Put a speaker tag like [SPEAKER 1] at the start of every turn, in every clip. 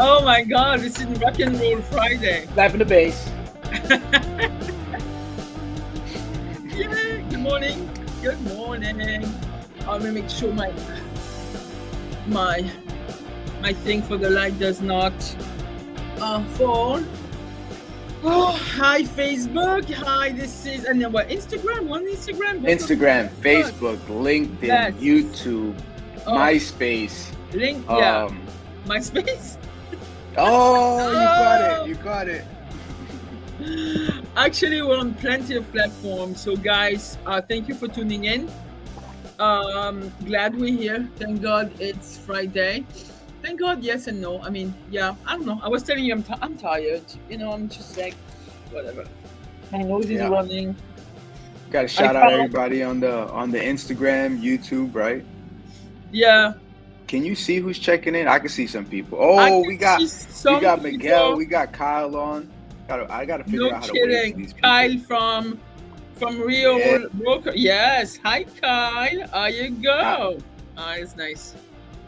[SPEAKER 1] Oh my God, this is Rock and Roll Friday.
[SPEAKER 2] Slap in the bass.
[SPEAKER 1] Yeah, good morning. Good morning. I'm gonna make sure my my thing for the light does not fall. Oh, hi Facebook. Hi, this is and then what? Instagram? One Instagram? Both of them?
[SPEAKER 2] Instagram,
[SPEAKER 1] Oh,
[SPEAKER 2] Facebook, LinkedIn,
[SPEAKER 1] yes.
[SPEAKER 2] YouTube,
[SPEAKER 1] Oh,
[SPEAKER 2] MySpace.
[SPEAKER 1] link. Yeah,
[SPEAKER 2] Um,
[SPEAKER 1] MySpace.
[SPEAKER 2] oh, you got it.
[SPEAKER 1] Oh,
[SPEAKER 2] You got it.
[SPEAKER 1] actually, we're on plenty of platforms. So, guys, thank you for tuning in. Glad we're here. Thank God it's Friday. Thank God, yes and no. I mean, yeah, I don't know. I was telling you I'm tired. You know, I'm just like, whatever. My nose is
[SPEAKER 2] Yeah.
[SPEAKER 1] running.
[SPEAKER 2] Got to
[SPEAKER 1] I
[SPEAKER 2] shout out
[SPEAKER 1] found,
[SPEAKER 2] everybody on the Instagram, YouTube, right?
[SPEAKER 1] yeah,
[SPEAKER 2] Can you see who's checking in? I can see some people.
[SPEAKER 1] I
[SPEAKER 2] Oh,
[SPEAKER 1] can
[SPEAKER 2] we
[SPEAKER 1] see
[SPEAKER 2] got
[SPEAKER 1] some
[SPEAKER 2] Miguel,
[SPEAKER 1] people.
[SPEAKER 2] we got Kyle on. I gotta figure
[SPEAKER 1] No
[SPEAKER 2] out how to wave for
[SPEAKER 1] kidding.
[SPEAKER 2] these people.
[SPEAKER 1] Kyle from Rio
[SPEAKER 2] Yeah.
[SPEAKER 1] Broker. Yes. Hi, Kyle. There you
[SPEAKER 2] Ah,
[SPEAKER 1] go. It's nice.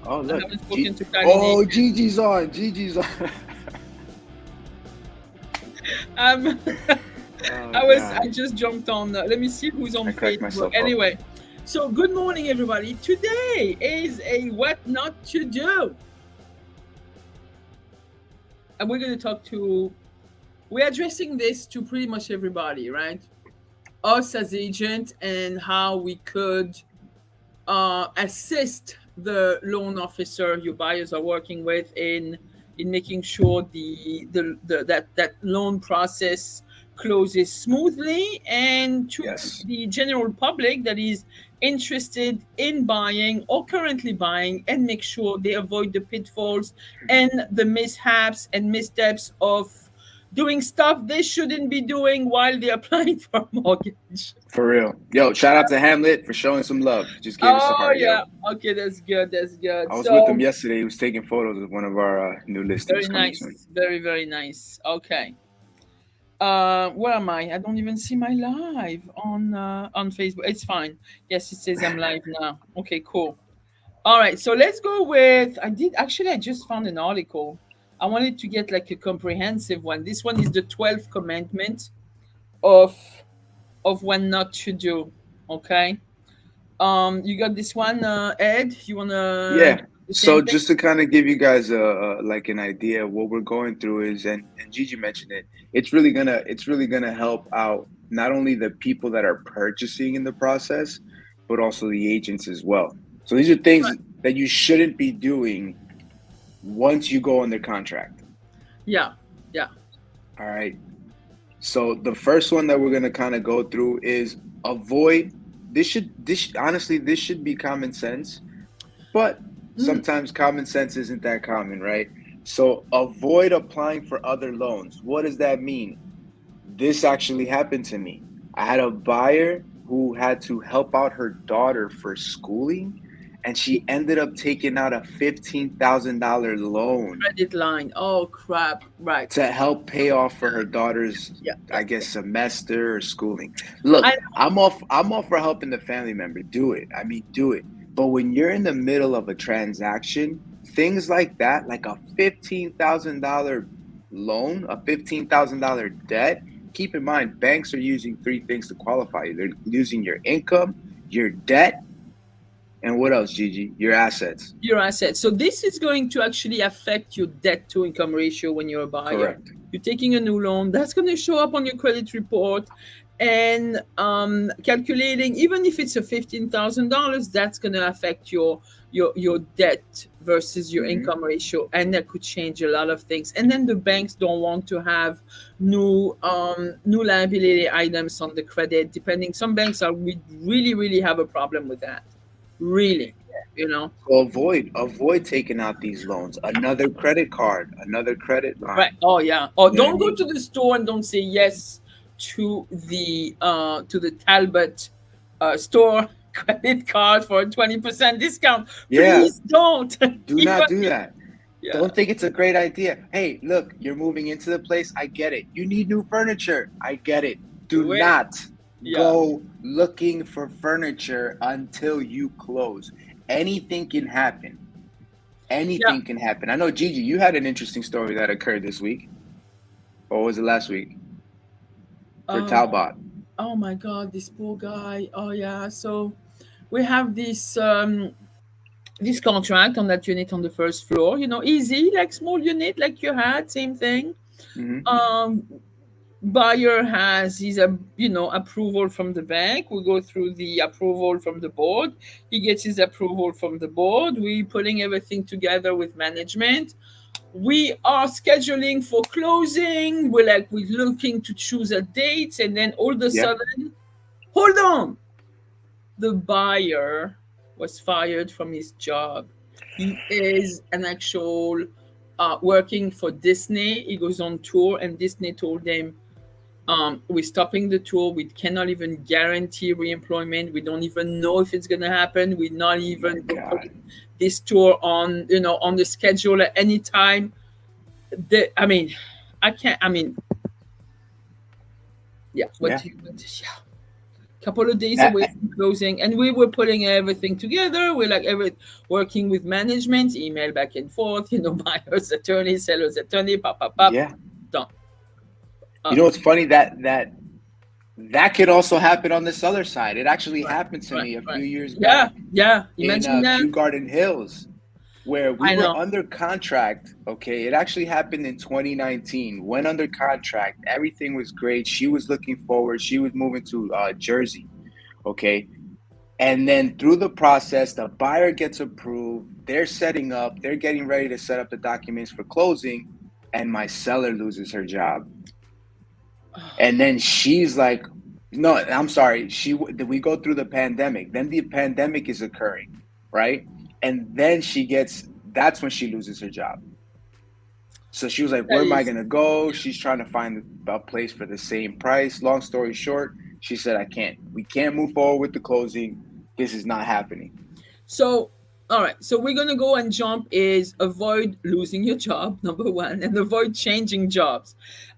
[SPEAKER 2] oh
[SPEAKER 1] I
[SPEAKER 2] look.
[SPEAKER 1] haven't spoken to Kyle
[SPEAKER 2] Oh,
[SPEAKER 1] in ages.
[SPEAKER 2] Gigi's on. Gigi's on.
[SPEAKER 1] Um,
[SPEAKER 2] Oh
[SPEAKER 1] I
[SPEAKER 2] God.
[SPEAKER 1] just jumped on. Let me see who's on
[SPEAKER 2] I cracked
[SPEAKER 1] Facebook.
[SPEAKER 2] myself up.
[SPEAKER 1] Anyway, so good morning, everybody. Today is a what not to do, and we're going to talk to. We're addressing this to pretty much everybody, right? Us as agent and how we could assist the loan officer your buyers are working with in making sure that loan process closes smoothly, and to
[SPEAKER 2] Yes.
[SPEAKER 1] the general public that is interested in buying or currently buying, and make sure they avoid the pitfalls and the mishaps and missteps of doing stuff they shouldn't be doing while they're applying for a mortgage.
[SPEAKER 2] For real. Yo, shout out to Hamlet for showing some love. Just gave us a
[SPEAKER 1] Oh
[SPEAKER 2] heart, yo.
[SPEAKER 1] yeah. Okay, that's good. That's good.
[SPEAKER 2] I was with him
[SPEAKER 1] So
[SPEAKER 2] yesterday. He was taking photos of one of our new listings
[SPEAKER 1] very
[SPEAKER 2] coming soon.
[SPEAKER 1] nice. Very, very nice. Okay. Where am I? I don't even see my live on Facebook. It's fine. Yes, it says I'm live now. Okay, cool. All right. So let's go with I just found an article. I wanted to get like a comprehensive one. This one is the 12th commandment of when not to do. Okay. You got this one, Ed? You wanna
[SPEAKER 2] Yeah.
[SPEAKER 1] do the
[SPEAKER 2] So
[SPEAKER 1] same thing?
[SPEAKER 2] just to kind of give you guys like an idea of what we're going through is, and Gigi mentioned it, it's really gonna help out not only the people that are purchasing in the process, but also the agents as well. So these are things that you shouldn't be doing once you go under contract.
[SPEAKER 1] Yeah. Yeah.
[SPEAKER 2] All right. So the first one that we're gonna kind of go through is avoid. Honestly, this should be common sense, but sometimes common sense isn't that common, right? So avoid applying for other loans. What does that mean? This actually happened to me. I had a buyer who had to help out her daughter for schooling, and she ended up taking out a $15,000 loan
[SPEAKER 1] Credit line. Oh crap. Right.
[SPEAKER 2] to help pay off for her daughter's,
[SPEAKER 1] Yeah.
[SPEAKER 2] I guess, semester or schooling. Look,
[SPEAKER 1] I
[SPEAKER 2] I'm all for helping the family member. Do it. I mean, do it. But when you're in the middle of a transaction, things like that, like a $15,000 loan, a $15,000 debt, keep in mind, banks are using three things to qualify you. They're using your income, your debt, and what else, Gigi? Your assets.
[SPEAKER 1] your assets. So this is going to actually affect your debt to income ratio when you're a buyer.
[SPEAKER 2] Correct.
[SPEAKER 1] You're taking a new loan. That's going to show up on your credit report, and calculating, even if it's a $15,000, that's going to affect your debt versus your
[SPEAKER 2] Mhm.
[SPEAKER 1] income ratio, and that could change a lot of things. And then the banks don't want to have new liability items on the credit. Depending, some banks are really have a problem with that. Really, you know.
[SPEAKER 2] So avoid taking out these loans. Another credit card, another credit line.
[SPEAKER 1] Right. Oh yeah. Or
[SPEAKER 2] You know what I
[SPEAKER 1] don't go
[SPEAKER 2] mean?
[SPEAKER 1] to the store and don't say yes to the Talbot store credit card for a 20% discount.
[SPEAKER 2] Yeah,
[SPEAKER 1] Please don't.
[SPEAKER 2] do
[SPEAKER 1] Even
[SPEAKER 2] not do
[SPEAKER 1] if-
[SPEAKER 2] that.
[SPEAKER 1] yeah.
[SPEAKER 2] Don't think it's a great idea. Hey, look, you're moving into the place. I get it. You need new furniture. I get it. Do
[SPEAKER 1] Do it.
[SPEAKER 2] not
[SPEAKER 1] Yeah.
[SPEAKER 2] go looking for furniture until you close. Anything can happen.
[SPEAKER 1] Yeah.
[SPEAKER 2] Anything can happen. I know, Gigi, you had an interesting story that occurred this week, or was it last week, for
[SPEAKER 1] Oh,
[SPEAKER 2] Talbot?
[SPEAKER 1] oh my God, this poor guy. Oh yeah. So we have this contract on that unit on the first floor. Easy, like small unit, like you had, same thing.
[SPEAKER 2] Hmm.
[SPEAKER 1] Um, Buyer has his approval from the bank. We go through the approval from the board. He gets his approval from the board. We putting everything together with management. We are scheduling for closing. We're looking to choose a date, and then all of a
[SPEAKER 2] Yeah.
[SPEAKER 1] sudden, hold on, the buyer was fired from his job. He is an actual working for Disney. He goes on tour, and Disney told him, we're stopping the tour. We cannot even guarantee reemployment. We don't even know if it's gonna happen. We're not
[SPEAKER 2] My
[SPEAKER 1] even
[SPEAKER 2] God.
[SPEAKER 1] putting this tour on the schedule at any time. I mean, I can't. I mean, yeah.
[SPEAKER 2] Yeah.
[SPEAKER 1] Yeah. Couple of days
[SPEAKER 2] A-
[SPEAKER 1] away
[SPEAKER 2] a-
[SPEAKER 1] from closing, and we were putting everything together. We're like working with management, email back and forth. Buyers attorney, sellers attorney, pop, pop, pop,
[SPEAKER 2] yeah.
[SPEAKER 1] done.
[SPEAKER 2] You
[SPEAKER 1] Uh,
[SPEAKER 2] know, it's funny that could also happen on this other side. It actually
[SPEAKER 1] right,
[SPEAKER 2] happened to
[SPEAKER 1] right,
[SPEAKER 2] me a
[SPEAKER 1] right.
[SPEAKER 2] few years
[SPEAKER 1] Yeah,
[SPEAKER 2] back
[SPEAKER 1] yeah.
[SPEAKER 2] in
[SPEAKER 1] Imagine that.
[SPEAKER 2] Kew Garden Hills, where we
[SPEAKER 1] I
[SPEAKER 2] were
[SPEAKER 1] know.
[SPEAKER 2] under contract. Okay, it actually happened in 2019. Went under contract. Everything was great. She was looking forward. She was moving to Jersey. Okay, and then through the process, the buyer gets approved. They're setting up. They're getting ready to set up the documents for closing, and my seller loses her job. And then she's like, no, I'm sorry. We go through the pandemic. Then the pandemic is occurring, right? And then that's when she loses her job. So she was like,
[SPEAKER 1] That
[SPEAKER 2] where am I
[SPEAKER 1] is,
[SPEAKER 2] going to go? She's trying to find a place for the same price. Long story short, she said, I can't. We can't move forward with the closing. This is not happening.
[SPEAKER 1] so. All right, so we're gonna go and jump is avoid losing your job, number one, and avoid changing jobs.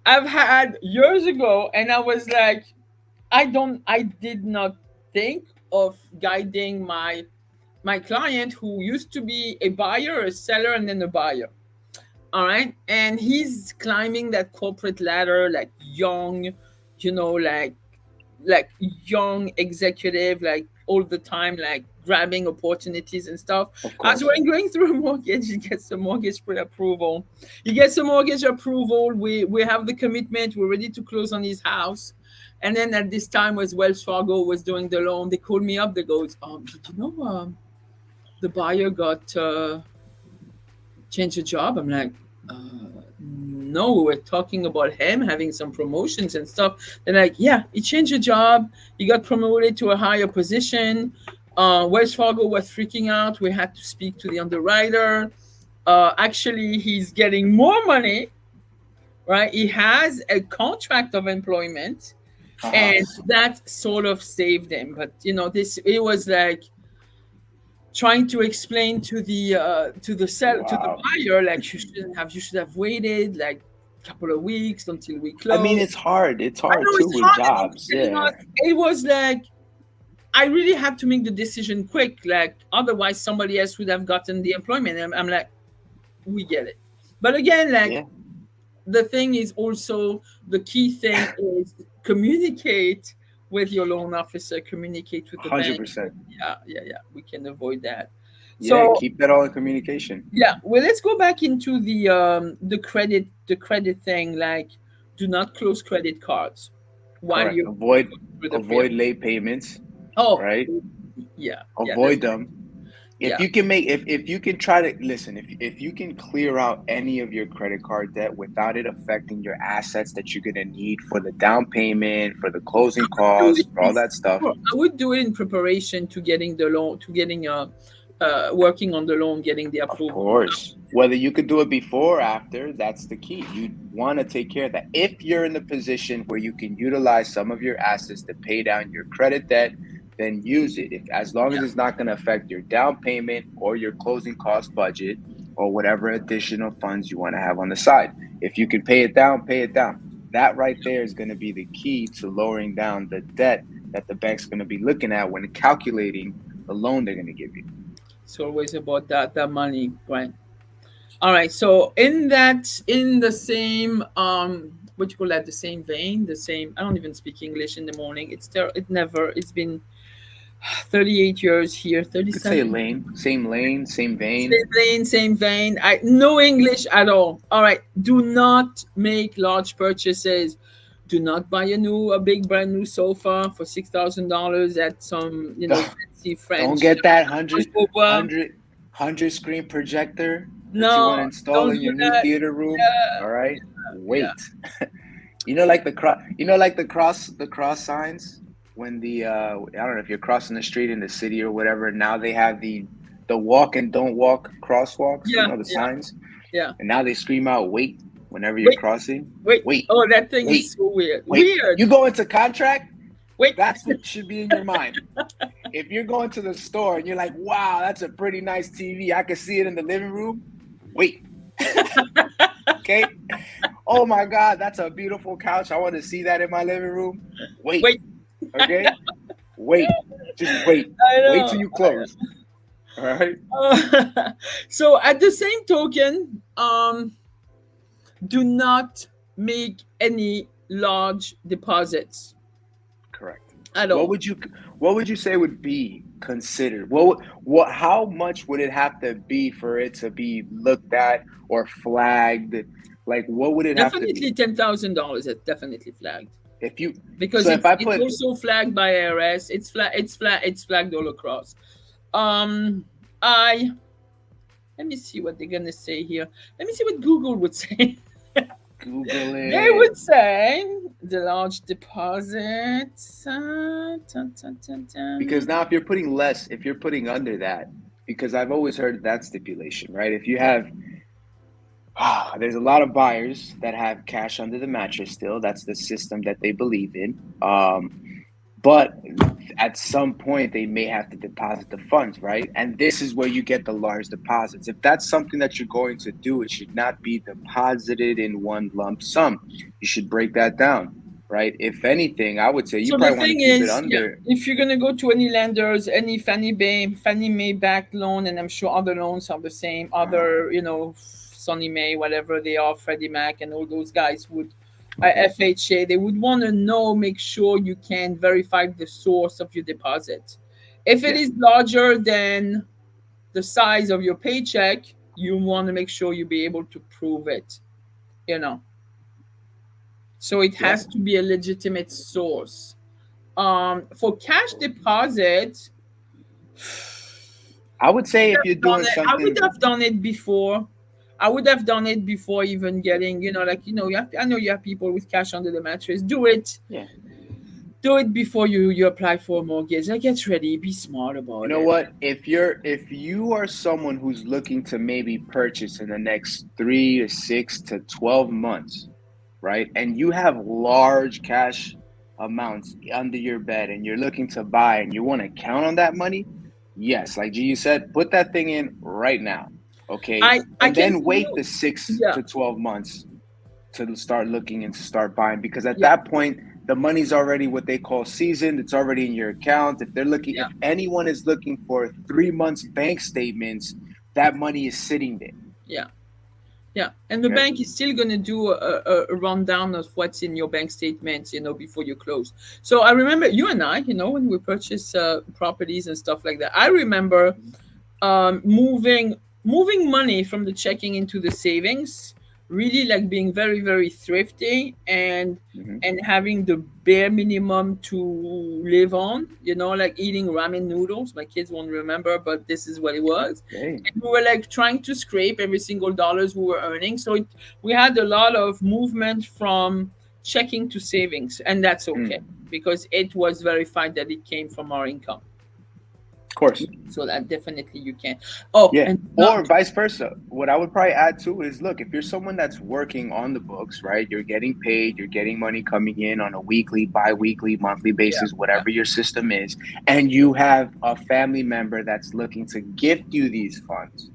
[SPEAKER 1] I've had years ago, and I was like, I did not think of guiding my client who used to be a buyer, a seller, and then a buyer. All right. And he's climbing that corporate ladder like young, you know, like young executive, like all the time, like grabbing opportunities and stuff.
[SPEAKER 2] Of
[SPEAKER 1] As
[SPEAKER 2] course.
[SPEAKER 1] we're going through a mortgage, he gets the mortgage pre-approval. He gets the mortgage approval. We have the commitment. We're ready to close on his house. And then at this time, was Wells Fargo was doing the loan. They called me up. They goes, did you know the buyer got changed the job? I'm like, no, we were talking about him having some promotions and stuff. They're like, yeah, he changed the job. He got promoted to a higher position. Wells Fargo was freaking out. We had to speak to the underwriter. Actually, he's getting more money, right? He has a contract of employment,
[SPEAKER 2] Uh-huh.
[SPEAKER 1] and that sort of saved him. But this it was like trying to explain to the
[SPEAKER 2] Wow.
[SPEAKER 1] buyer, like, you should have waited like a couple of weeks until we
[SPEAKER 2] I mean,
[SPEAKER 1] close.
[SPEAKER 2] it's hard. It's
[SPEAKER 1] I
[SPEAKER 2] hard
[SPEAKER 1] know
[SPEAKER 2] too
[SPEAKER 1] it's
[SPEAKER 2] with
[SPEAKER 1] hard, and he's
[SPEAKER 2] jobs.
[SPEAKER 1] telling us
[SPEAKER 2] Yeah.
[SPEAKER 1] it was like I really had to make the decision quick, like otherwise somebody else would have gotten the employment. And I'm like, we get it. But again, like,
[SPEAKER 2] Yeah.
[SPEAKER 1] the thing is also, the key thing is communicate with your loan officer, communicate with the bank.
[SPEAKER 2] 100%.
[SPEAKER 1] Yeah, yeah, yeah. We can avoid that.
[SPEAKER 2] Yeah.
[SPEAKER 1] So
[SPEAKER 2] Keep that all in communication.
[SPEAKER 1] yeah, well, let's go back into the credit thing. Like, do not close credit cards while
[SPEAKER 2] Correct.
[SPEAKER 1] you're
[SPEAKER 2] Avoid
[SPEAKER 1] going through the pre.
[SPEAKER 2] avoid late payments,
[SPEAKER 1] Oh,
[SPEAKER 2] right?
[SPEAKER 1] yeah, yeah. That's
[SPEAKER 2] Avoid them. If
[SPEAKER 1] yeah.
[SPEAKER 2] you can make if you can try to listen, if you can clear out any of your credit card debt without it affecting your assets that you're gonna need for the down payment, for the closing
[SPEAKER 1] Do it
[SPEAKER 2] costs, for all that stuff,
[SPEAKER 1] before. I would do it in preparation to getting the loan, to getting working on the loan, getting the
[SPEAKER 2] of
[SPEAKER 1] approval.
[SPEAKER 2] course. Whether you could do it before or after, that's the key. You want to take care of that. If you're in the position where you can utilize some of your assets to pay down your credit debt, then use it. If as long
[SPEAKER 1] Yeah.
[SPEAKER 2] as it's not going to affect your down payment or your closing cost budget or whatever additional funds you want to have on the side. If you can pay it down, pay it down. That right there is going to be the key to lowering down the debt that the bank's going to be looking at when calculating the loan they're going to give you.
[SPEAKER 1] It's always about that money, right? All right. So in the same what you call that, the same vein, the same. I don't even speak English in the morning. It never. It's been 38 years here.
[SPEAKER 2] You could say
[SPEAKER 1] 37.
[SPEAKER 2] lane, same vein.
[SPEAKER 1] Same vein, same vein. I no English at all. All right. Do not make large purchases. Do not buy a big brand new sofa for $6,000 at some fancy
[SPEAKER 2] Don't
[SPEAKER 1] French
[SPEAKER 2] get that
[SPEAKER 1] Boba.
[SPEAKER 2] 100 screen projector that you want
[SPEAKER 1] No,
[SPEAKER 2] to install
[SPEAKER 1] don't
[SPEAKER 2] in
[SPEAKER 1] do
[SPEAKER 2] your new
[SPEAKER 1] that.
[SPEAKER 2] theater room.
[SPEAKER 1] Yeah,
[SPEAKER 2] All right,
[SPEAKER 1] yeah.
[SPEAKER 2] wait. You know, like the cross. You know, like the cross signs when I don't know if you're crossing the street in the city or whatever. Now they have the walk and don't walk crosswalks. You
[SPEAKER 1] Yeah,
[SPEAKER 2] know the
[SPEAKER 1] yeah,
[SPEAKER 2] signs,
[SPEAKER 1] yeah.
[SPEAKER 2] and now they scream out "wait" whenever you're
[SPEAKER 1] Wait,
[SPEAKER 2] crossing.
[SPEAKER 1] wait.
[SPEAKER 2] Wait,
[SPEAKER 1] Oh, that thing is
[SPEAKER 2] wait,
[SPEAKER 1] so weird.
[SPEAKER 2] wait.
[SPEAKER 1] Weird.
[SPEAKER 2] You go into contract.
[SPEAKER 1] Wait.
[SPEAKER 2] That's what should be in your mind. If you're going to the store and you're like, wow, that's a pretty nice TV. I can see it in the living room. Wait. Okay. Oh my God, that's a beautiful couch. I want to see that in my living room. Wait.
[SPEAKER 1] Wait.
[SPEAKER 2] Okay. Wait. Just wait.
[SPEAKER 1] I
[SPEAKER 2] Wait till
[SPEAKER 1] know.
[SPEAKER 2] you close. All right.
[SPEAKER 1] So at the same token, do not make any large deposits
[SPEAKER 2] Correct.
[SPEAKER 1] at
[SPEAKER 2] What
[SPEAKER 1] all.
[SPEAKER 2] would you what would you say would be considered? What how much would it have to be for it to be looked at or flagged? Like what would it have to be?
[SPEAKER 1] Definitely $10,000 is definitely flagged
[SPEAKER 2] If you
[SPEAKER 1] because
[SPEAKER 2] so if
[SPEAKER 1] it's
[SPEAKER 2] I
[SPEAKER 1] it's
[SPEAKER 2] put
[SPEAKER 1] also flagged by IRS. It's flagged all across. I Let me see what they're gonna say here. Let me see what Google would say.
[SPEAKER 2] Google
[SPEAKER 1] They
[SPEAKER 2] it,
[SPEAKER 1] would say the large deposits. Dun, dun,
[SPEAKER 2] because
[SPEAKER 1] dun.
[SPEAKER 2] now if you're putting under that, because I've always heard that stipulation, right? If you have there's a lot of buyers that have cash under the mattress still. That's the system that they believe in. But at some point, they may have to deposit the funds, right? And this is where you get the large deposits. If that's something that you're going to do, it should not be deposited in one lump sum. You should break that down, right? If anything, I would say you
[SPEAKER 1] So the
[SPEAKER 2] probably want to
[SPEAKER 1] thing
[SPEAKER 2] keep it
[SPEAKER 1] is, yeah,
[SPEAKER 2] under.
[SPEAKER 1] if you're gonna go to any lenders, any Fannie Mae backed loan, and I'm sure other loans are the same, other Sonny Mae, whatever they are, Freddie Mac, and all those guys would, FHA, they would want to know, make sure you can verify the source of your deposit. If it
[SPEAKER 2] Yeah,
[SPEAKER 1] is larger than the size of your paycheck, you want to make sure you be able to prove it. You know, so it
[SPEAKER 2] yeah.
[SPEAKER 1] has to be a legitimate source. For cash deposit,
[SPEAKER 2] I would say if you're
[SPEAKER 1] I've done
[SPEAKER 2] doing
[SPEAKER 1] it. I would
[SPEAKER 2] something,
[SPEAKER 1] have done it before. I would have done it before even getting, I know you have people with cash under the mattress. Do it.
[SPEAKER 2] yeah.
[SPEAKER 1] Do it before you apply for a mortgage. Like, get ready. Be smart
[SPEAKER 2] You
[SPEAKER 1] about
[SPEAKER 2] know
[SPEAKER 1] it.
[SPEAKER 2] what? If you are someone who's looking to maybe purchase in the next 3 to 6 to 12 months, right? And you have large cash amounts under your bed and you're looking to buy and you want to count on that money, yes, like G said, put that thing in right now. Okay.
[SPEAKER 1] I
[SPEAKER 2] And
[SPEAKER 1] can
[SPEAKER 2] then
[SPEAKER 1] tell
[SPEAKER 2] wait
[SPEAKER 1] you,
[SPEAKER 2] the six
[SPEAKER 1] yeah,
[SPEAKER 2] to 12 months to start looking and to start buying because at
[SPEAKER 1] yeah,
[SPEAKER 2] that point the money's already what they call seasoned. It's already in your account.
[SPEAKER 1] yeah,
[SPEAKER 2] If anyone is looking for 3 months bank statements, that money is sitting there.
[SPEAKER 1] yeah. Yeah, and the
[SPEAKER 2] Okay.
[SPEAKER 1] bank is still going to do a rundown of what's in your bank statements, before you close. So I remember you and I, when we purchase properties and stuff like that. I remember moving money from the checking into the savings, really like being very very thrifty
[SPEAKER 2] Mm-hmm.
[SPEAKER 1] and having the bare minimum to live on, like eating ramen noodles. My kids won't remember, but this is what it was.
[SPEAKER 2] Hey.
[SPEAKER 1] And we were like trying to scrape every single dollars we were earning, so we had a lot of movement from checking to savings, and that's okay
[SPEAKER 2] Mm.
[SPEAKER 1] because it was verified that it came from our income,
[SPEAKER 2] Of course.
[SPEAKER 1] so that definitely you can. Oh,
[SPEAKER 2] Yeah.
[SPEAKER 1] and
[SPEAKER 2] Or
[SPEAKER 1] not.
[SPEAKER 2] vice versa. What I would probably add too is look, if you're someone that's working on the books, right? You're getting paid, you're getting money coming in on a weekly, bi-weekly, monthly
[SPEAKER 1] Yeah,
[SPEAKER 2] basis,
[SPEAKER 1] yeah,
[SPEAKER 2] whatever your system is, and you have a family member that's looking to gift you these funds,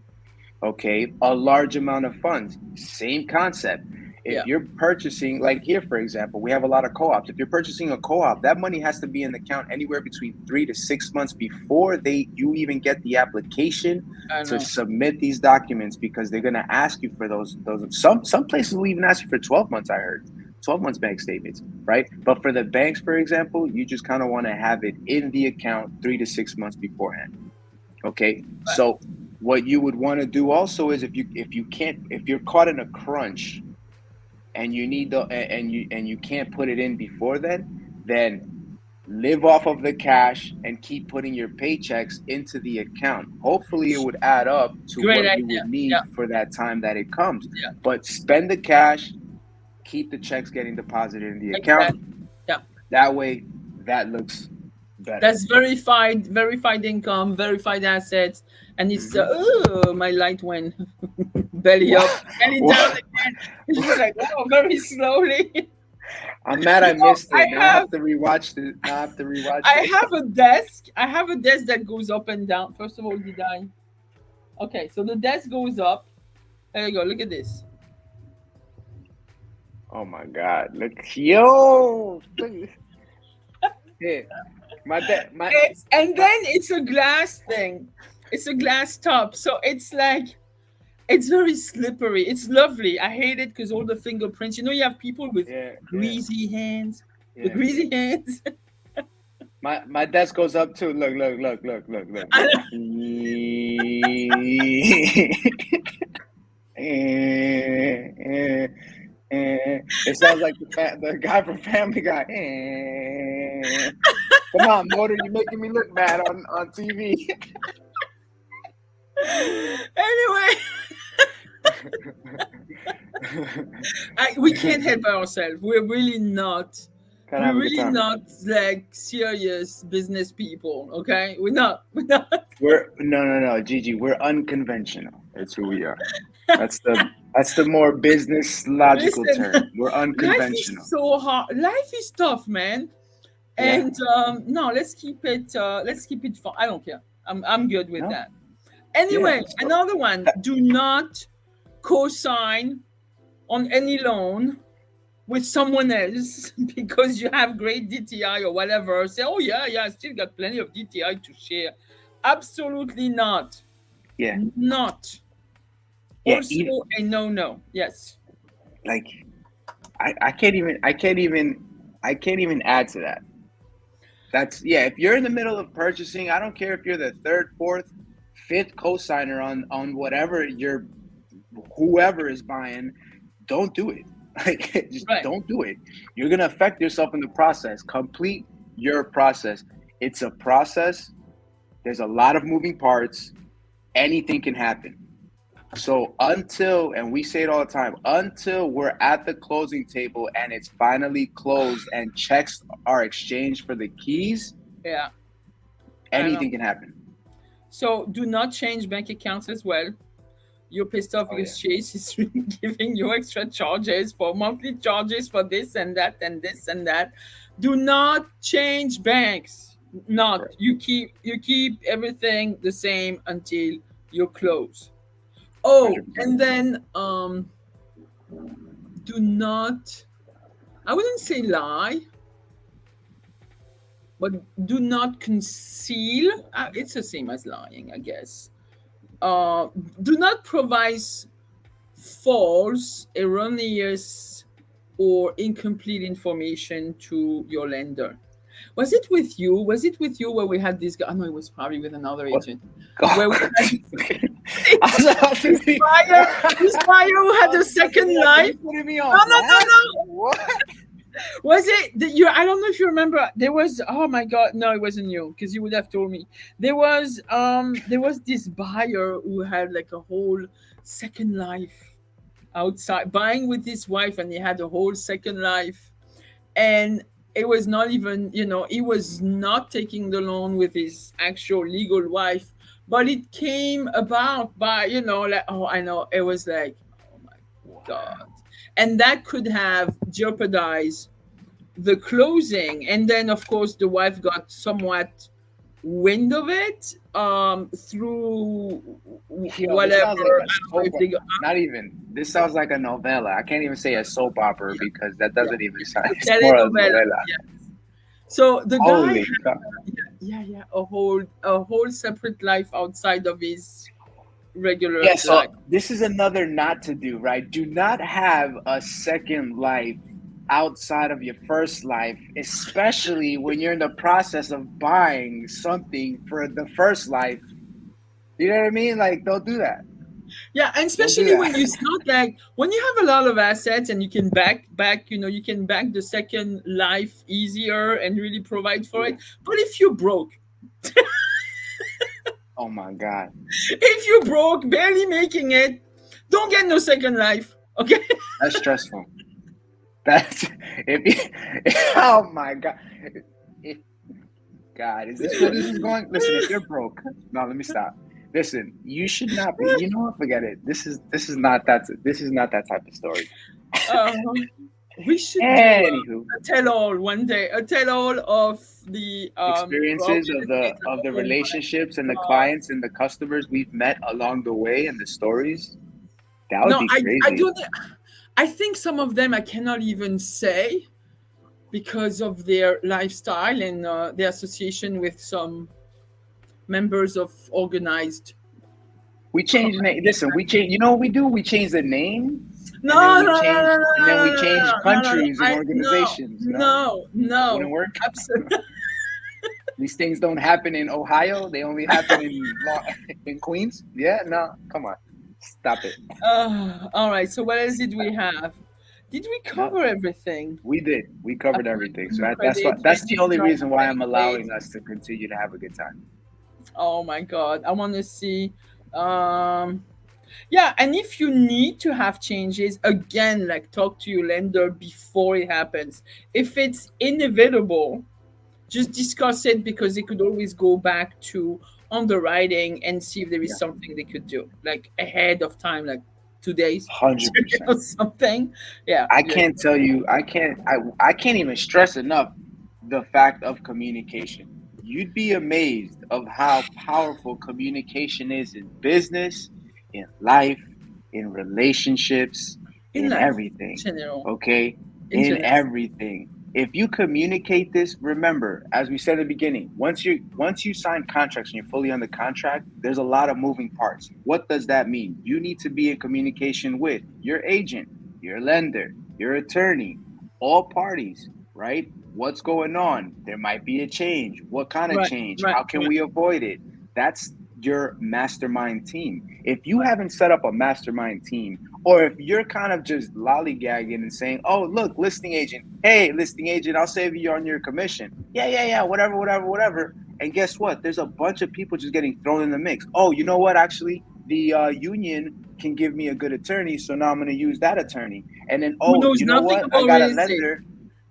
[SPEAKER 2] okay? A large amount of funds, same concept.
[SPEAKER 1] Yeah.
[SPEAKER 2] If you're purchasing, like here, for example, we have a lot of co-ops. If you're purchasing a co-op, that money has to be in the account anywhere between 3 to 6 months before you even get the application
[SPEAKER 1] I
[SPEAKER 2] to
[SPEAKER 1] know.
[SPEAKER 2] submit these documents, because they're gonna ask you for those. Some places will even ask you for 12 months. I heard 12 months bank statements, right? But for the banks, for example, you just kind of want to have it in the account 3 to 6 months beforehand. Okay,
[SPEAKER 1] But
[SPEAKER 2] so what you would want to do also is, if you're caught in a crunch and you need the and you can't put it in before then live off of the cash and keep putting your paychecks into the account. Hopefully it would add up to
[SPEAKER 1] great
[SPEAKER 2] what you
[SPEAKER 1] idea.
[SPEAKER 2] would need
[SPEAKER 1] Yeah.
[SPEAKER 2] for that time that it comes.
[SPEAKER 1] Yeah.
[SPEAKER 2] But spend the cash, keep the checks getting deposited in the account.
[SPEAKER 1] Exactly. Yeah.
[SPEAKER 2] That way that looks better.
[SPEAKER 1] That's verified income, verified assets, and it's
[SPEAKER 2] Hmm.
[SPEAKER 1] oh, my light went belly
[SPEAKER 2] Wow.
[SPEAKER 1] up, belly down
[SPEAKER 2] Wow.
[SPEAKER 1] again. It's just like oh, very slowly.
[SPEAKER 2] I'm mad I missed
[SPEAKER 1] I
[SPEAKER 2] it. Now I
[SPEAKER 1] have
[SPEAKER 2] have to rewatch it. Now I have to rewatch
[SPEAKER 1] I
[SPEAKER 2] it.
[SPEAKER 1] have a desk. I have a desk that goes up and down. First of all, did I? Okay, so the desk goes up. There you go. Look at this.
[SPEAKER 2] Oh my God! Look, yo, look, yeah, my dad, my
[SPEAKER 1] And
[SPEAKER 2] my
[SPEAKER 1] then it's a glass thing. It's a glass top, so it's like it's very slippery. It's lovely. I hate it because all the fingerprints. You know, you have people with
[SPEAKER 2] yeah, yeah,
[SPEAKER 1] greasy hands. The
[SPEAKER 2] yeah.
[SPEAKER 1] greasy hands.
[SPEAKER 2] My desk goes up too. Look, look, look, look, look, look,
[SPEAKER 1] I
[SPEAKER 2] look.
[SPEAKER 1] know.
[SPEAKER 2] It sounds like the guy from Family Guy. Come on, motor, you're making me look bad on TV.
[SPEAKER 1] Anyway, we can't help ourselves. We're really not.
[SPEAKER 2] Gotta
[SPEAKER 1] We're
[SPEAKER 2] have a good
[SPEAKER 1] really
[SPEAKER 2] time.
[SPEAKER 1] not like serious business people. Okay, we're not. We're not.
[SPEAKER 2] We're no, Gigi. We're unconventional. That's who we are. That's the more business logical
[SPEAKER 1] Listen,
[SPEAKER 2] term. We're
[SPEAKER 1] life is
[SPEAKER 2] unconventional.
[SPEAKER 1] so hard. Life is tough, man.
[SPEAKER 2] Yeah.
[SPEAKER 1] And no, let's keep it. Let's keep it fun. I don't care. I'm good with
[SPEAKER 2] No.
[SPEAKER 1] that.
[SPEAKER 2] Yeah.
[SPEAKER 1] Anyway,
[SPEAKER 2] So
[SPEAKER 1] another one. Do not co-sign on any loan with someone else because you have great DTI or whatever. Say, oh yeah, yeah, I still got plenty of DTI to share. Absolutely not.
[SPEAKER 2] yeah,
[SPEAKER 1] Not.
[SPEAKER 2] yeah.
[SPEAKER 1] Also
[SPEAKER 2] Even
[SPEAKER 1] a no-no. Yes.
[SPEAKER 2] like I can't even add to that. That's yeah. If you're in the middle of purchasing, I don't care if you're the third, fourth, fifth cosigner on whatever you're, whoever is buying. Don't do it. Like, just
[SPEAKER 1] Right.
[SPEAKER 2] don't do it. You're gonna affect yourself in the process. Complete your process. It's a process. There's a lot of moving parts. Anything can happen. So and we say it all the time, until we're at the closing table and it's finally closed and checks are exchanged for the keys,
[SPEAKER 1] Yeah. I know.
[SPEAKER 2] anything can happen.
[SPEAKER 1] So do not change bank accounts as well. You're pissed off
[SPEAKER 2] Oh yeah,
[SPEAKER 1] because Chase is giving you extra charges for monthly charges for this and that and this and that. Do not change banks. Not
[SPEAKER 2] correct.
[SPEAKER 1] you keep everything the same until you close. Oh,
[SPEAKER 2] 100%.
[SPEAKER 1] and then do not, I wouldn't say lie, but do not conceal. It's the same as lying, I guess. Uh, do not provide false, erroneous, or incomplete information to your lender. Was it with you? Was it with you where we had this guy? I know it was probably with another
[SPEAKER 2] What?
[SPEAKER 1] agent. Where we
[SPEAKER 2] Oh,
[SPEAKER 1] had
[SPEAKER 2] I was about to
[SPEAKER 1] this
[SPEAKER 2] be.
[SPEAKER 1] buyer, this buyer who
[SPEAKER 2] I
[SPEAKER 1] had a
[SPEAKER 2] was about to
[SPEAKER 1] second
[SPEAKER 2] be like, are
[SPEAKER 1] life.
[SPEAKER 2] you putting me
[SPEAKER 1] No,
[SPEAKER 2] on
[SPEAKER 1] no, no,
[SPEAKER 2] blast?
[SPEAKER 1] no.
[SPEAKER 2] What?
[SPEAKER 1] Was it that you? I don't know if you remember. There was. Oh my God! No, it wasn't you because you would have told me. There was this buyer who had like a whole second life outside buying with his wife, and he had a whole second life, and it was not even. He was not taking the loan with his actual legal wife, but it came about by like oh I know it was like oh my God,
[SPEAKER 2] Wow.
[SPEAKER 1] and that could have jeopardized the closing. And then of course the wife got somewhat wind of it through
[SPEAKER 2] Yo, this sounds
[SPEAKER 1] whatever.
[SPEAKER 2] like
[SPEAKER 1] I
[SPEAKER 2] a
[SPEAKER 1] don't know
[SPEAKER 2] soap.
[SPEAKER 1] if they go.
[SPEAKER 2] Not even. This sounds like a novella. I can't even say a soap opera
[SPEAKER 1] Yeah,
[SPEAKER 2] because that
[SPEAKER 1] yeah.
[SPEAKER 2] doesn't even sound.
[SPEAKER 1] It's a
[SPEAKER 2] It's more a
[SPEAKER 1] telenovela.
[SPEAKER 2] novella.
[SPEAKER 1] Yeah. So the guy
[SPEAKER 2] Holy
[SPEAKER 1] had,
[SPEAKER 2] cow!
[SPEAKER 1] yeah, a whole separate life outside of his regular
[SPEAKER 2] Yeah. So
[SPEAKER 1] life.
[SPEAKER 2] this is another not to do. Right. Do not have a second life outside of your first life, especially when you're in the process of buying something for the first life. You know what I mean? Like, don't do that.
[SPEAKER 1] Yeah, and
[SPEAKER 2] Don't do
[SPEAKER 1] especially
[SPEAKER 2] that.
[SPEAKER 1] when you start like when you have a lot of assets and you can you can back the second life easier and really provide for
[SPEAKER 2] Yeah.
[SPEAKER 1] it. But if you're broke,
[SPEAKER 2] Oh my God.
[SPEAKER 1] if you're broke, barely making it, don't get no second life. Okay.
[SPEAKER 2] That's stressful. That's if you, oh my God. If God, is this where this is going? Listen, if you're broke, no, let me stop. Listen, you should not be. You know what? Forget it. This is not that. This is not that type of story.
[SPEAKER 1] Uh, we should do
[SPEAKER 2] Anywho,
[SPEAKER 1] a tell-all one day, a tell-all of the
[SPEAKER 2] experiences
[SPEAKER 1] real estate.
[SPEAKER 2] of the
[SPEAKER 1] Oh
[SPEAKER 2] relationships and
[SPEAKER 1] my
[SPEAKER 2] the
[SPEAKER 1] god!
[SPEAKER 2] clients and the customers we've met along the way and the stories. That would
[SPEAKER 1] No,
[SPEAKER 2] be
[SPEAKER 1] I
[SPEAKER 2] crazy.
[SPEAKER 1] don't. I think some of them I cannot even say because of their lifestyle and their association with some members of organized
[SPEAKER 2] We
[SPEAKER 1] crime.
[SPEAKER 2] change name. Listen, we change. You know what we do? We change the name, and then
[SPEAKER 1] No,
[SPEAKER 2] we
[SPEAKER 1] no, no,
[SPEAKER 2] change,
[SPEAKER 1] no, no,
[SPEAKER 2] and then we
[SPEAKER 1] no,
[SPEAKER 2] change
[SPEAKER 1] no, no, no, no.
[SPEAKER 2] countries and
[SPEAKER 1] I no,
[SPEAKER 2] organizations. No,
[SPEAKER 1] no,
[SPEAKER 2] that wouldn't
[SPEAKER 1] no.
[SPEAKER 2] work.
[SPEAKER 1] Absolutely.
[SPEAKER 2] These things don't happen in Ohio. They only happen in in Queens. Yeah, no, come on, stop it.
[SPEAKER 1] All right. So what else did we have? Did we
[SPEAKER 2] No,
[SPEAKER 1] cover everything?
[SPEAKER 2] we did. We covered everything. So
[SPEAKER 1] Appointment
[SPEAKER 2] that's what.
[SPEAKER 1] credit,
[SPEAKER 2] That's the
[SPEAKER 1] received
[SPEAKER 2] only
[SPEAKER 1] job
[SPEAKER 2] reason why I'm
[SPEAKER 1] template.
[SPEAKER 2] allowing us to continue to have a good time.
[SPEAKER 1] Oh my God. I want to see. Um, yeah. And if you need to have changes, again, like talk to your lender before it happens. If it's inevitable, just discuss it because they could always go back to underwriting and see if there is
[SPEAKER 2] Yeah,
[SPEAKER 1] something they could do, like ahead of time, like 2 days
[SPEAKER 2] 100%.
[SPEAKER 1] or something. Yeah.
[SPEAKER 2] I
[SPEAKER 1] Yeah.
[SPEAKER 2] can't tell you. I can't even stress enough the fact of communication. You'd be amazed of how powerful communication is in business, in life, in relationships,
[SPEAKER 1] In
[SPEAKER 2] in
[SPEAKER 1] life,
[SPEAKER 2] everything.
[SPEAKER 1] general.
[SPEAKER 2] Okay?
[SPEAKER 1] In
[SPEAKER 2] In
[SPEAKER 1] general.
[SPEAKER 2] everything. If you communicate this, remember, as we said at the beginning, once you sign contracts and you're fully under contract, there's a lot of moving parts. What does that mean? You need to be in communication with your agent, your lender, your attorney, all parties, right? What's going on? There might be a change. What kind of
[SPEAKER 1] Right,
[SPEAKER 2] change?
[SPEAKER 1] right,
[SPEAKER 2] How can
[SPEAKER 1] right,
[SPEAKER 2] we avoid it? That's your mastermind team. If you
[SPEAKER 1] right.
[SPEAKER 2] haven't set up a mastermind team, or if you're kind of just lollygagging and saying, "Oh, look, listing agent, hey, listing agent, I'll save you on your commission." Yeah, yeah, yeah, whatever, whatever, whatever. And guess what? There's a bunch of people just getting thrown in the mix. Oh, you know what? Actually, the union can give me a good attorney, so now I'm going to use that attorney. And then,
[SPEAKER 1] Who
[SPEAKER 2] oh,
[SPEAKER 1] knows
[SPEAKER 2] you know
[SPEAKER 1] nothing
[SPEAKER 2] what? I
[SPEAKER 1] about
[SPEAKER 2] got a
[SPEAKER 1] real estate?
[SPEAKER 2] lender.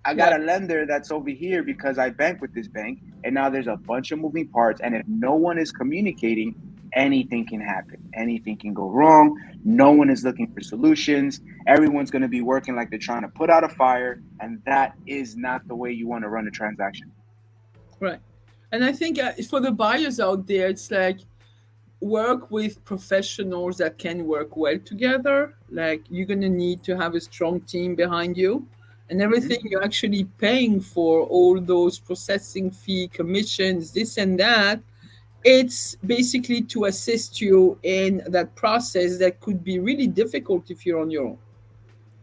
[SPEAKER 2] I got
[SPEAKER 1] Yeah,
[SPEAKER 2] a lender that's over here because I bank with this bank. And now there's a bunch of moving parts. And if no one is communicating, anything can happen. Anything can go wrong. No one is looking for solutions. Everyone's going to be working like they're trying to put out a fire. And that is not the way you want to run a transaction.
[SPEAKER 1] right. And I think for the buyers out there, it's like work with professionals that can work well together. Like you're gonna need to have a strong team behind you, and everything
[SPEAKER 2] Mm-hmm.
[SPEAKER 1] you're actually paying for, all those processing fee, commissions, this and that. It's basically to assist you in that process that could be really difficult if you're on your own.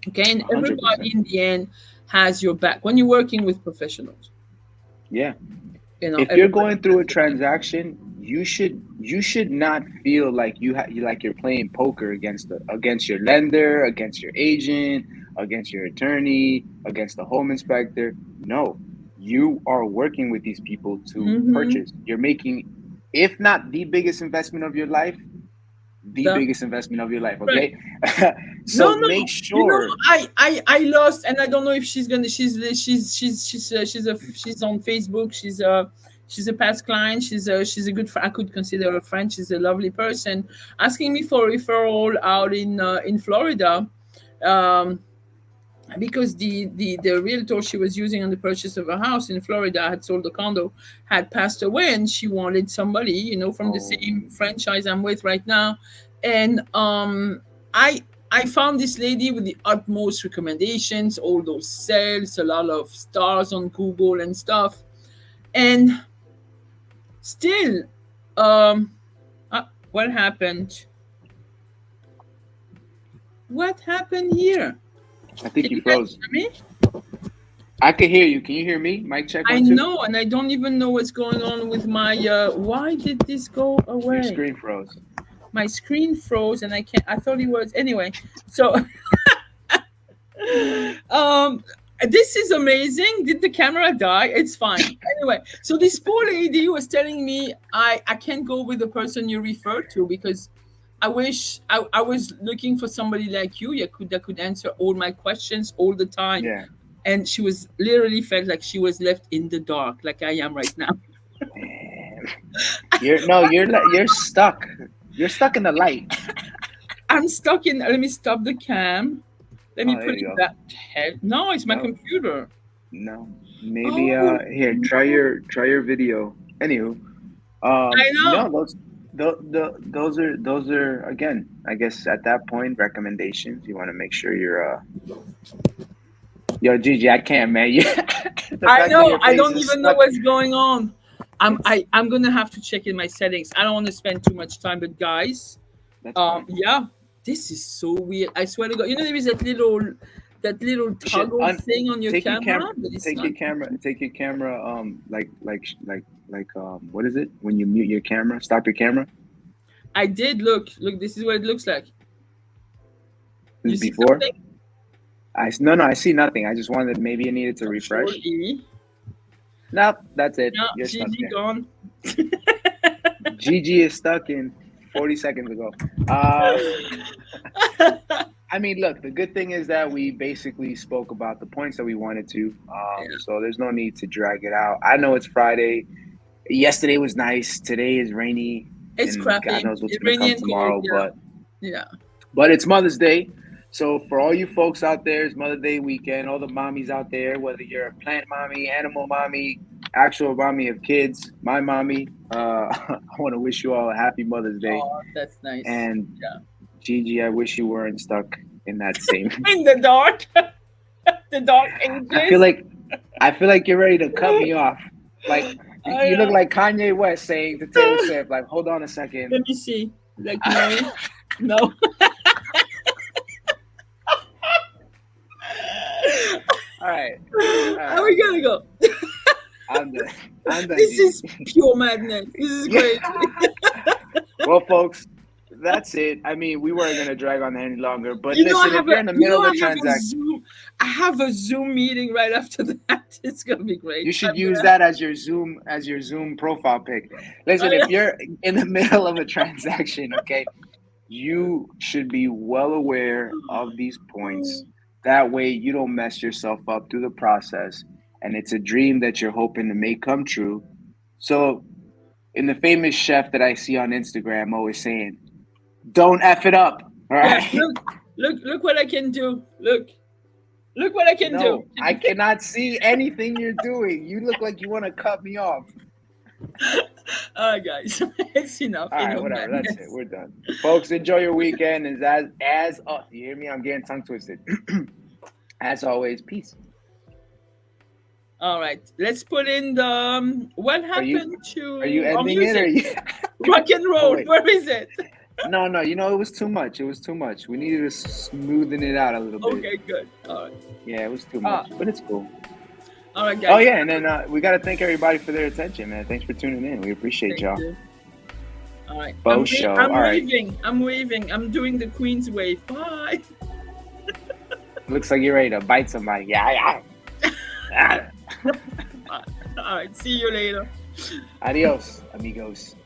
[SPEAKER 1] Okay, and everybody
[SPEAKER 2] 100%.
[SPEAKER 1] in the end has your back when you're working with professionals.
[SPEAKER 2] Yeah. If you're
[SPEAKER 1] Everybody
[SPEAKER 2] going through a
[SPEAKER 1] has your back.
[SPEAKER 2] transaction, you should not feel like like you're playing poker against your lender, against your agent, against your attorney, against the home inspector. No, you are working with these people to
[SPEAKER 1] Mm-hmm.
[SPEAKER 2] purchase. You're making, if not the biggest investment of your life, the
[SPEAKER 1] The
[SPEAKER 2] biggest investment of your life.
[SPEAKER 1] right.
[SPEAKER 2] Okay,
[SPEAKER 1] No,
[SPEAKER 2] so
[SPEAKER 1] no.
[SPEAKER 2] make
[SPEAKER 1] You know,
[SPEAKER 2] sure.
[SPEAKER 1] I lost, and I don't know if she's gonna. She's on Facebook. She's a past client. She's a good. I could consider her a friend. She's a lovely person. Asking me for a referral out in Florida. Um, because the realtor she was using on the purchase of a house in Florida had sold the condo, had passed away, and she wanted somebody, from the
[SPEAKER 2] Oh,
[SPEAKER 1] same franchise I'm with right now. And I found this lady with the utmost recommendations, all those sales, a lot of stars on Google and stuff. And still, um what happened? What happened here?
[SPEAKER 2] I think
[SPEAKER 1] Can
[SPEAKER 2] you
[SPEAKER 1] you guys
[SPEAKER 2] froze.
[SPEAKER 1] hear me?
[SPEAKER 2] I can hear you. Can you hear me? Mic check
[SPEAKER 1] I
[SPEAKER 2] 1 2.
[SPEAKER 1] know, and I don't even know what's going on with my. Why did this go
[SPEAKER 2] Your
[SPEAKER 1] away?
[SPEAKER 2] screen froze.
[SPEAKER 1] My screen froze, and I can't. I thought it was anyway. So, um, this is amazing. Did the camera die? It's fine. Anyway, so this poor lady was telling me I can't go with the person you referred to because I wish I was looking for somebody like you that could answer all my questions all the time.
[SPEAKER 2] Yeah.
[SPEAKER 1] And she was literally felt like she was left in the dark, like I am right now.
[SPEAKER 2] Man. You're stuck. You're stuck in the light.
[SPEAKER 1] I'm stuck in. Let me stop the cam. Let me
[SPEAKER 2] Oh, there
[SPEAKER 1] put
[SPEAKER 2] you
[SPEAKER 1] it
[SPEAKER 2] go.
[SPEAKER 1] back. Hell, no, it's my
[SPEAKER 2] No,
[SPEAKER 1] computer.
[SPEAKER 2] no. Maybe
[SPEAKER 1] Oh
[SPEAKER 2] here,
[SPEAKER 1] no,
[SPEAKER 2] try your video. Anywho,
[SPEAKER 1] I know.
[SPEAKER 2] no, those are again, I guess at that point recommendations. You want to make sure you're yo, Gigi, I can't, man. You, the
[SPEAKER 1] I
[SPEAKER 2] fact that
[SPEAKER 1] know.
[SPEAKER 2] your
[SPEAKER 1] I
[SPEAKER 2] face
[SPEAKER 1] don't
[SPEAKER 2] is
[SPEAKER 1] even know
[SPEAKER 2] stuck,
[SPEAKER 1] what's going on.
[SPEAKER 2] it's
[SPEAKER 1] I'm gonna have to check in my settings. I don't want to spend too much time, but guys,
[SPEAKER 2] that's fine.
[SPEAKER 1] yeah, this is so weird. I swear to God, there is that little
[SPEAKER 2] You should
[SPEAKER 1] toggle thing on your
[SPEAKER 2] take your
[SPEAKER 1] camera,
[SPEAKER 2] camera,
[SPEAKER 1] but it's not.
[SPEAKER 2] take your camera, what is it when you mute your camera? Stop your camera.
[SPEAKER 1] I did look. This is what it looks like.
[SPEAKER 2] This
[SPEAKER 1] You
[SPEAKER 2] is
[SPEAKER 1] see
[SPEAKER 2] before.
[SPEAKER 1] something?
[SPEAKER 2] No, I see nothing. I just wanted maybe it needed to
[SPEAKER 1] Control
[SPEAKER 2] refresh.
[SPEAKER 1] E.
[SPEAKER 2] Nope, that's it.
[SPEAKER 1] No,
[SPEAKER 2] You're stuck
[SPEAKER 1] Gigi
[SPEAKER 2] there.
[SPEAKER 1] gone.
[SPEAKER 2] Gigi is stuck in 40 seconds ago. Uh, I mean, look, the good thing is that we basically spoke about the points that we wanted to.
[SPEAKER 1] Yeah.
[SPEAKER 2] So there's no need to drag it out. I know it's Friday. Yesterday was nice. Today is rainy,
[SPEAKER 1] It's
[SPEAKER 2] and God
[SPEAKER 1] crappy.
[SPEAKER 2] knows what's
[SPEAKER 1] It's
[SPEAKER 2] gonna
[SPEAKER 1] rainy
[SPEAKER 2] come
[SPEAKER 1] and cold.
[SPEAKER 2] tomorrow.
[SPEAKER 1] Yeah. Yeah.
[SPEAKER 2] But it's Mother's Day. So for all you folks out there, it's Mother's Day weekend. All the mommies out there, whether you're a plant mommy, animal mommy, actual mommy of kids, my mommy, I want to wish you all a happy Mother's Day.
[SPEAKER 1] Oh, that's nice.
[SPEAKER 2] And
[SPEAKER 1] Yeah.
[SPEAKER 2] Gigi, I wish you weren't stuck in that same.
[SPEAKER 1] In the dark. The dark
[SPEAKER 2] I feel
[SPEAKER 1] ages.
[SPEAKER 2] like I feel like you're ready to cut me off. Like
[SPEAKER 1] I
[SPEAKER 2] you look like Kanye West saying to Taylor Swift, like, "Hold on a second."
[SPEAKER 1] Let me see. Like no, no.
[SPEAKER 2] All right, all right,
[SPEAKER 1] How are we gonna go?
[SPEAKER 2] I'm done. I'm done,
[SPEAKER 1] This is
[SPEAKER 2] Gigi.
[SPEAKER 1] pure madness. This is
[SPEAKER 2] Yeah.
[SPEAKER 1] great.
[SPEAKER 2] Well, folks, that's it. I mean, we weren't gonna drag on any longer. But
[SPEAKER 1] You know, I
[SPEAKER 2] listen, if
[SPEAKER 1] have
[SPEAKER 2] you're
[SPEAKER 1] a.
[SPEAKER 2] in the
[SPEAKER 1] You
[SPEAKER 2] middle
[SPEAKER 1] know,
[SPEAKER 2] of
[SPEAKER 1] I
[SPEAKER 2] a
[SPEAKER 1] have a
[SPEAKER 2] transaction,
[SPEAKER 1] Zoom. I have a Zoom meeting right after that. It's gonna be great.
[SPEAKER 2] you should
[SPEAKER 1] I'm
[SPEAKER 2] use
[SPEAKER 1] gonna.
[SPEAKER 2] that as your Zoom profile pic. Listen, if
[SPEAKER 1] I,
[SPEAKER 2] you're in the middle of a transaction, okay, you should be well aware of these points. That way, you don't mess yourself up through the process, and it's a dream that you're hoping to make come true. So, in the famous chef that I see on Instagram, always saying, "Don't f it up." All
[SPEAKER 1] yeah.
[SPEAKER 2] right.
[SPEAKER 1] Look what I can do. Look what I can do.
[SPEAKER 2] No, I cannot see anything you're doing. You look like you want to cut me off.
[SPEAKER 1] All right, guys. It's enough.
[SPEAKER 2] All right,
[SPEAKER 1] Enough
[SPEAKER 2] whatever. That's it.
[SPEAKER 1] madness.
[SPEAKER 2] We're done, folks. Enjoy your weekend. And as oh, you hear me? I'm getting tongue twisted. As always, peace.
[SPEAKER 1] All right. Let's put in the what
[SPEAKER 2] Are you
[SPEAKER 1] happened
[SPEAKER 2] are you
[SPEAKER 1] to our
[SPEAKER 2] ending it or
[SPEAKER 1] music.
[SPEAKER 2] you?
[SPEAKER 1] Rock and
[SPEAKER 2] Oh
[SPEAKER 1] roll.
[SPEAKER 2] wait,
[SPEAKER 1] Where is it?
[SPEAKER 2] no. You know it was too much. It was too much. We needed to smoothen it out a little bit.
[SPEAKER 1] Okay, good. All right.
[SPEAKER 2] Yeah, it was too
[SPEAKER 1] Ah,
[SPEAKER 2] much, but it's cool.
[SPEAKER 1] all right,
[SPEAKER 2] Oh
[SPEAKER 1] guys.
[SPEAKER 2] yeah, and then we got to thank everybody for their attention, man. Thanks for tuning in. We appreciate
[SPEAKER 1] Thank
[SPEAKER 2] y'all.
[SPEAKER 1] you. All right.
[SPEAKER 2] Faux show.
[SPEAKER 1] I'm
[SPEAKER 2] All right.
[SPEAKER 1] waving. I'm waving. I'm doing the Queen's wave. Bye.
[SPEAKER 2] Looks like you're ready to bite somebody. Yeah.
[SPEAKER 1] Bye. All right. See you later.
[SPEAKER 2] Adios, amigos.